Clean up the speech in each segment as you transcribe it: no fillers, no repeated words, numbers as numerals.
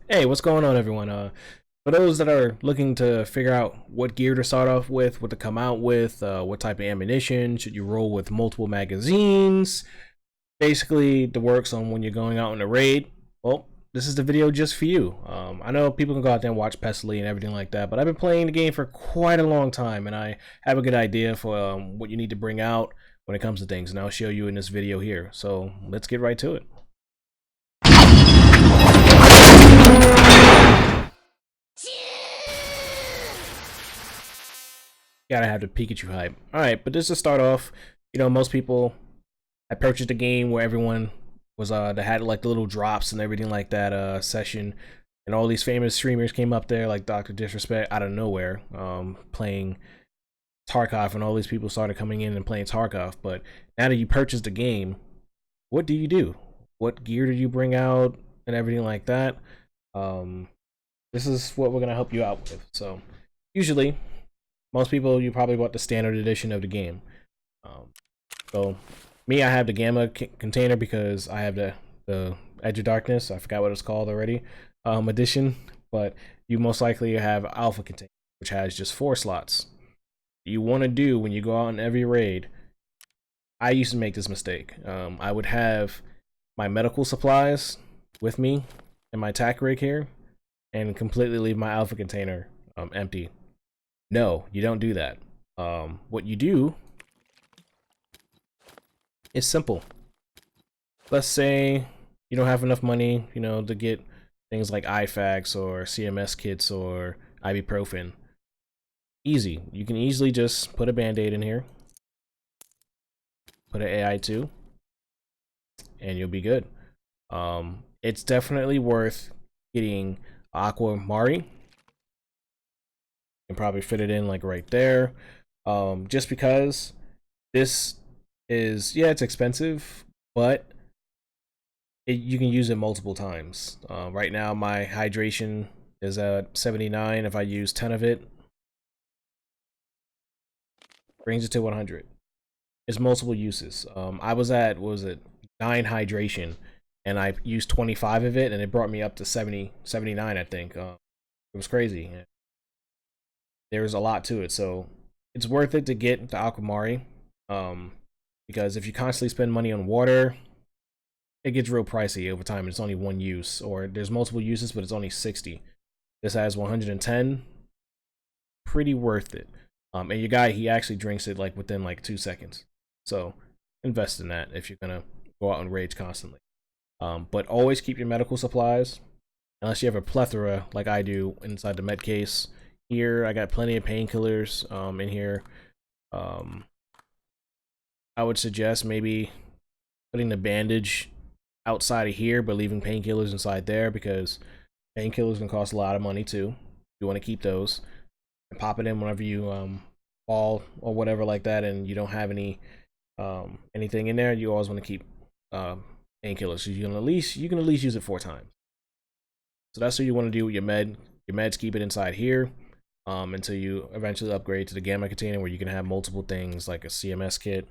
Hey, what's going on, everyone? For those that are looking to figure out what gear to start off with, what to come out with, what type of ammunition, should you roll with multiple magazines, basically the works on when you're going out on a raid, well, this is the video just for you. I know people can go out there and watch Pestily and everything like that, but I've been playing the game for quite a long time, and I have a good idea for what you need to bring out when it comes to things, and I'll show you in this video here. So let's get right to it. Gotta have the Pikachu hype. Alright, but just to start off, most people had purchased a game where everyone was that had like the little drops and everything like that session, and all these famous streamers came up there like Dr. Disrespect out of nowhere, playing Tarkov, and all these people started coming in and playing Tarkov. But now that you purchased the game, what do you do? What gear did you bring out and everything like that? This is what we're gonna help you out with. So usually most people, you probably bought the standard edition of the game. So me, I have the gamma container because I have the Edge of Darkness. I forgot what it's called already. Edition, but you most likely have alpha container, which has just 4 slots. You want to do when you go out on every raid. I used to make this mistake. I would have my medical supplies with me in my tac rig here, and completely leave my alpha container empty. No, you don't do that. What you do is simple. Let's say you don't have enough money, to get things like IFAKs or CMS kits or ibuprofen. Easy. You can easily just put a band-aid in here, put an AI2, and you'll be good. It's definitely worth getting Aqua Mari. And probably fit it in like right there, just because this is, yeah, it's expensive, but you can use it multiple times. Right now my hydration is at 79. If I use 10 of it, brings it to 100. It's multiple uses. I was at, what was it, 9 hydration, and I used 25 of it, and it brought me up to 79, I think. It was crazy. There's a lot to it, so it's worth it to get the Aquamari, because if you constantly spend money on water, it gets real pricey over time. It's only one use, or there's multiple uses, but it's only 60. This has 110. Pretty worth it. And your guy, he actually drinks it like within like 2 seconds. So invest in that if you're gonna go out and rage constantly. But always keep your medical supplies, unless you have a plethora like I do inside the med case. Here I got plenty of painkillers in here. I would suggest maybe putting the bandage outside of here, but leaving painkillers inside there, because painkillers can cost a lot of money too. You want to keep those and pop it in whenever you fall or whatever like that, and you don't have anything in there. You always want to keep painkillers, so you can at least use it 4 times. So that's what you want to do with your meds. Keep it inside here until you eventually upgrade to the gamma container, where you can have multiple things like a CMS kit,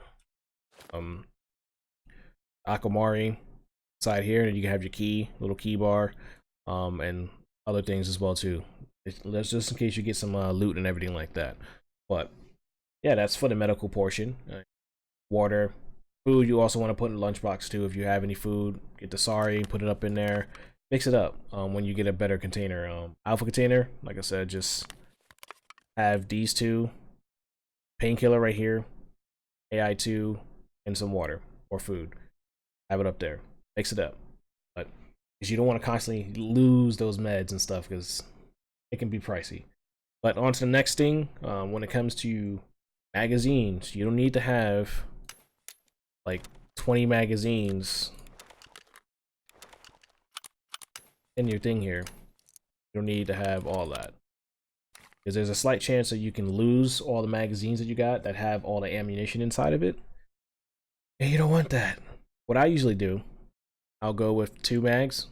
Akamari inside here, and you can have your key, little key bar, and other things as well too. That's just in case you get some loot and everything like that. But yeah, that's for the medical portion. Water, food, you also want to put in the lunchbox too. If you have any food, get the sari, put it up in there, mix it up when you get a better container. Alpha container, like I said, just have these 2, painkiller right here, AI2, and some water or food. Have it up there, mix it up, but because you don't want to constantly lose those meds and stuff, because it can be pricey. But on to the next thing. When it comes to magazines, you don't need to have like 20 magazines in your thing here. You don't need to have all that, because there's a slight chance that you can lose all the magazines that you got that have all the ammunition inside of it, and you don't want that. What I usually do, I'll go with 2 mags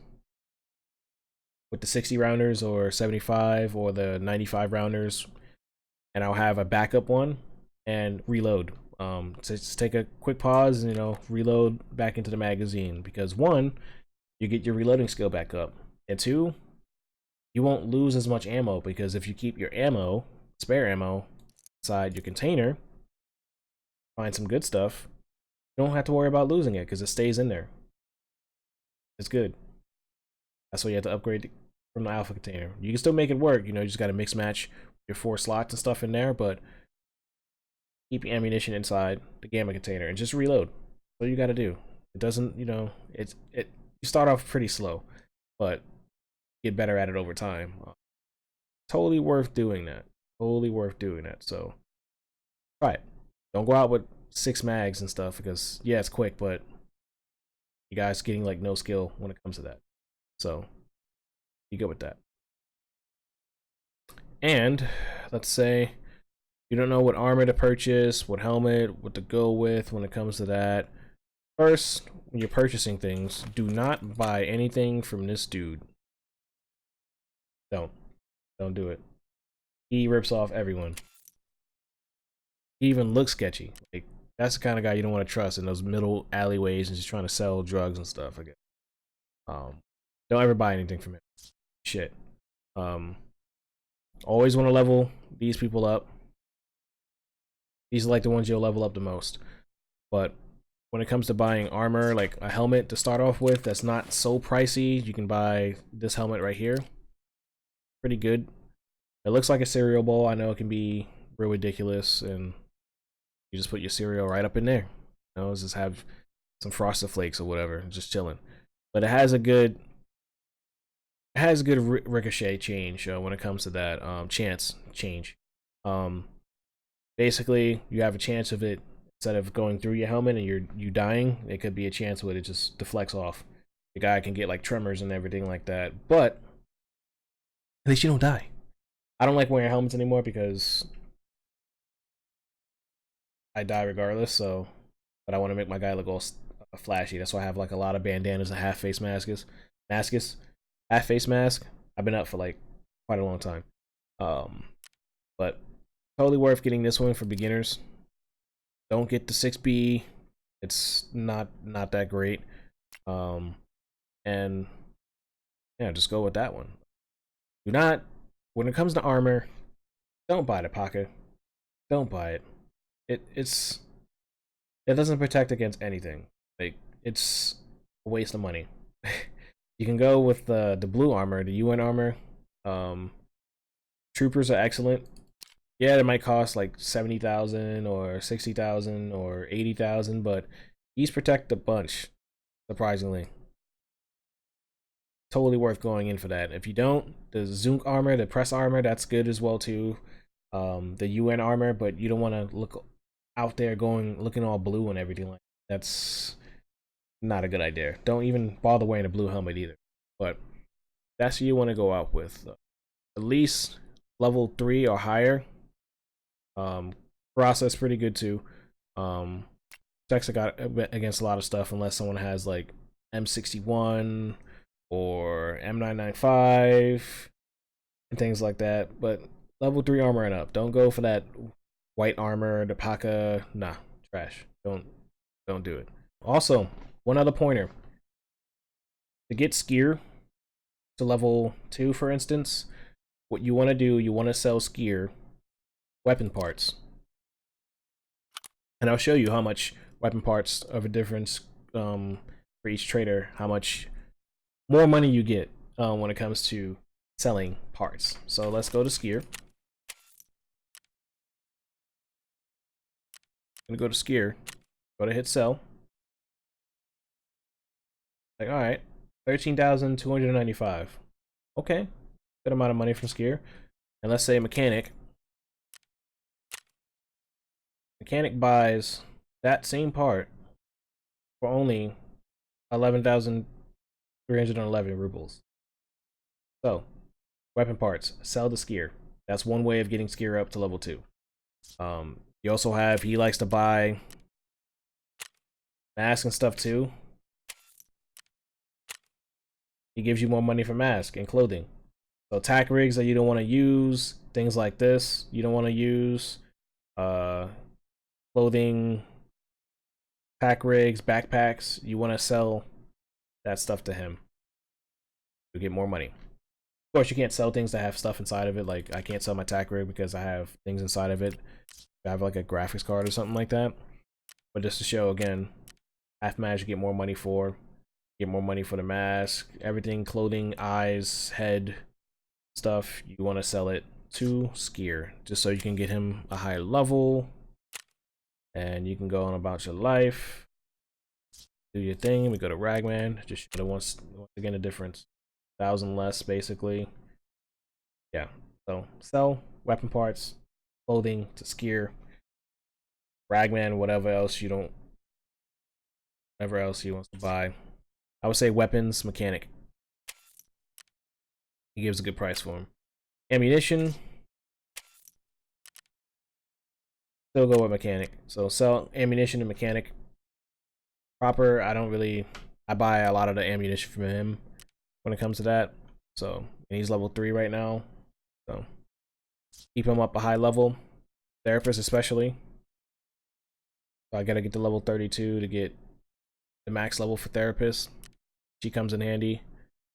with the 60 rounders or 75 or the 95 rounders, and I'll have a backup one and reload. So just take a quick pause and reload back into the magazine, because 1, you get your reloading skill back up, and 2, you won't lose as much ammo, because if you keep your ammo, spare ammo, inside your container, find some good stuff, you don't have to worry about losing it because it stays in there. It's good. That's why you have to upgrade from the alpha container. You can still make it work, you know, you just got to mix match your 4 slots and stuff in there, but keep your ammunition inside the gamma container and just reload. That's all you got to do. It doesn't, you know, you start off pretty slow, but get better at it over time. Totally worth doing that. Totally worth doing that. So try it. Don't go out with 6 mags and stuff because yeah, it's quick, but you guys getting like no skill when it comes to that. So you go with that. And let's say you don't know what armor to purchase, what helmet, what to go with when it comes to that. First, when you're purchasing things, do not buy anything from this dude. Don't do it. He rips off everyone. He even looks sketchy. Like, that's the kind of guy you don't want to trust in those middle alleyways and just trying to sell drugs and stuff. I guess. Don't ever buy anything from him. Shit. Always want to level these people up. These are like the ones you'll level up the most. But when it comes to buying armor, like a helmet to start off with, that's not so pricey. You can buy this helmet right here. Pretty good. It looks like a cereal bowl. I know it can be real ridiculous, and you just put your cereal right up in there. You know, just have some Frosted Flakes or whatever, just chilling. But it has a good ricochet change when it comes to that chance change. Basically, you have a chance of it instead of going through your helmet and you dying. It could be a chance where it just deflects off. The guy can get like tremors and everything like that, but at least you don't die. I don't like wearing helmets anymore because I die regardless. So, but I want to make my guy look all flashy. That's why I have like a lot of bandanas and half face masks. Half face mask. I've been up for like quite a long time. But totally worth getting this one for beginners. Don't get the 6B. It's not that great. And yeah, just go with that one. Do not, when it comes to armor, don't buy the Paka. Don't buy it. It doesn't protect against anything. Like, it's a waste of money. You can go with the blue armor, the UN armor. Troopers are excellent. Yeah, it might cost like 70,000 or 60,000 or 80,000, but these protect a bunch, surprisingly. Totally worth going in for that. If you don't, the Zunk armor, the press armor, that's good as well too. The UN armor, but you don't want to look out there looking all blue and everything like that. That's not a good idea. Don't even bother wearing a blue helmet either. But that's what you want to go out with. At least level 3 or higher. Process pretty good too. Protects against a lot of stuff unless someone has like M61 or M995 and things like that. But level 3 armor and up. Don't go for that white armor, the Paka. Nah, trash. Don't do it. Also, one other pointer. To get Skier to level 2, for instance, what you want to do, you want to sell Skier weapon parts. And I'll show you how much weapon parts of a difference for each trader, how much more money you get when it comes to selling parts. So let's go to Skier. I'm gonna go to Skier, go to hit sell. Like, all right, 13,295. Okay, good amount of money from Skier. And let's say mechanic. Mechanic buys that same part for only 11,311 rubles. So, weapon parts, sell the Skier. That's one way of getting Skier up to level 2. You also have, he likes to buy masks and stuff too. He gives you more money for mask and clothing. So tack rigs that you don't want to use, things like this, you don't want to use. Clothing, pack rigs, backpacks, you want to sell that stuff to him. You get more money. course, you can't sell things that have stuff inside of it. Like I can't sell my tack rig because I have things inside of it. I have like a graphics card or something like that. But just to show again, half managed to get more money for. Get more money for the mask, everything, clothing, eyes, head, stuff. You want to sell it to Skier, just so you can get him a higher level, and you can go on about your life, do your thing. We go to Ragman, just show once again the difference, 1,000 less basically. Yeah, so sell weapon parts, clothing to Skier, Ragman, whatever else you don't, whatever else he wants to buy. I would say weapons, mechanic. He gives a good price for him. Ammunition. Still go with mechanic. So sell ammunition and mechanic. Proper, I don't really... I buy a lot of the ammunition from him when it comes to that. So, and he's level 3 right now. So, keep him up a high level. Therapist especially. So I gotta get to level 32 to get the max level for therapist. She comes in handy.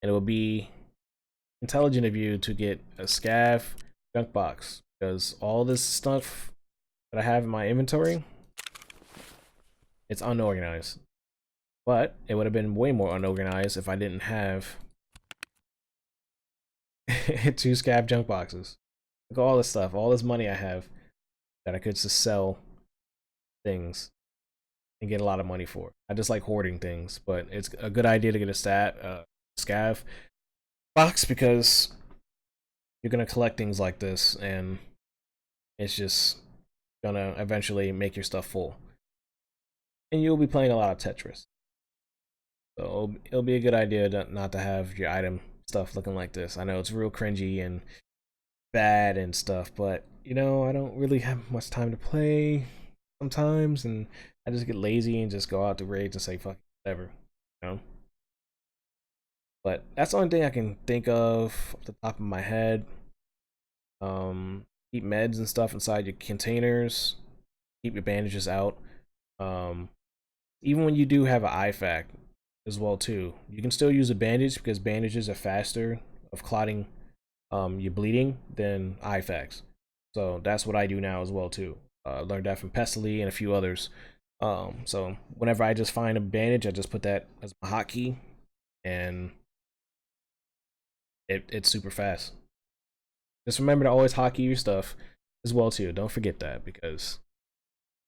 And it will be intelligent of you to get a scav junk box, because all this stuff that I have in my inventory, it's unorganized. But it would have been way more unorganized if I didn't have 2 scav junk boxes. Look at all this stuff, all this money I have that I could just sell things and get a lot of money for. I just like hoarding things, but it's a good idea to get a scav box, because you're gonna collect things like this and it's just gonna eventually make your stuff full, and you'll be playing a lot of Tetris. So it'll be a good idea not to have your item stuff looking like this. I know it's real cringy and bad and stuff, but you know, I don't really have much time to play sometimes, and I just get lazy and just go out to raids and say fuck it, whatever, you know. But that's the only thing I can think of off the top of my head. Keep meds and stuff inside your containers. Keep your bandages out. Even when you do have an IFAK as well too, you can still use a bandage, because bandages are faster of clotting your bleeding than IFAKs. So that's what I do now as well too. Learned that from Pestily and a few others. So whenever I just find a bandage, I just put that as my hotkey, and it's super fast. Just remember to always hotkey your stuff as well too. Don't forget that, because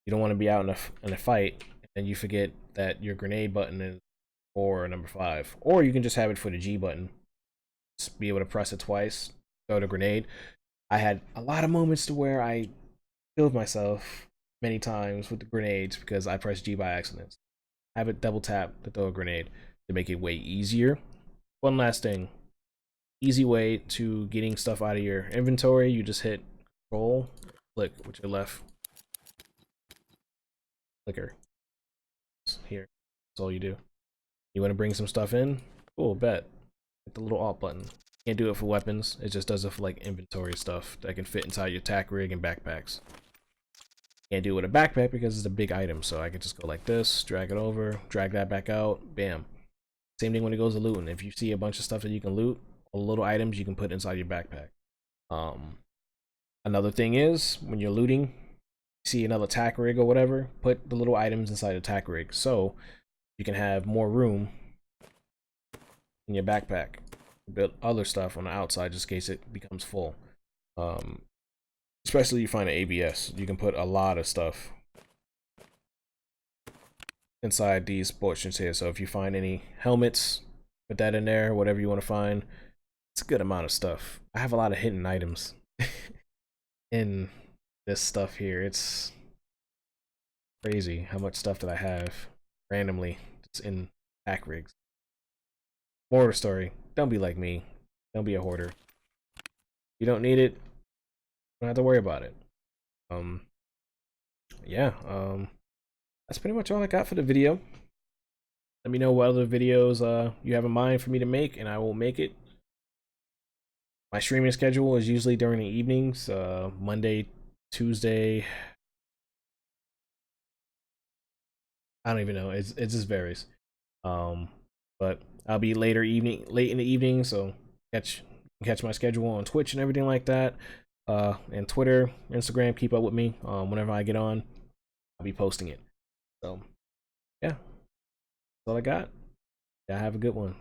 you don't want to be out in a fight and you forget that your grenade button is for number 5, or you can just have it for the G button. Just be able to press it twice, throw the grenade. I had a lot of moments to where I killed myself many times with the grenades because I pressed G by accident. Have it double tap to throw a grenade to make it way easier. One last thing. Easy way to getting stuff out of your inventory, you just hit Control, click with your left clicker. Here, that's all you do. You want to bring some stuff in? Cool, bet. Hit the little Alt button. Can't do it for weapons, it just does it for like inventory stuff that can fit inside your tack rig and backpacks. Can't do it with a backpack because it's a big item, so I can just go like this, drag it over, drag that back out, bam. Same thing when it goes to looting. If you see a bunch of stuff that you can loot, all little items you can put inside your backpack. Another thing is, when you're looting, see another tack rig or whatever, put the little items inside the tack rig so you can have more room in your backpack. Build other stuff on the outside just in case it becomes full. Especially you find an ABS, you can put a lot of stuff inside these portions here. So if you find any helmets, put that in there, whatever you want to find. It's a good amount of stuff. I have a lot of hidden items in this stuff here. It's crazy how much stuff that I have randomly just in pack rigs. More of a story. Don't be like me. Don't be a hoarder. You don't need it. Don't have to worry about it. Yeah. That's pretty much all I got for the video. Let me know what other videos you have in mind for me to make, and I will make it. My streaming schedule is usually during the evenings, Monday, Tuesday. I don't even know. It just varies. But I'll be late in the evening, so catch my schedule on Twitch and everything like that. And Twitter, Instagram, keep up with me. Whenever I get on, I'll be posting it. So, yeah, that's all I got. Yeah, have a good one.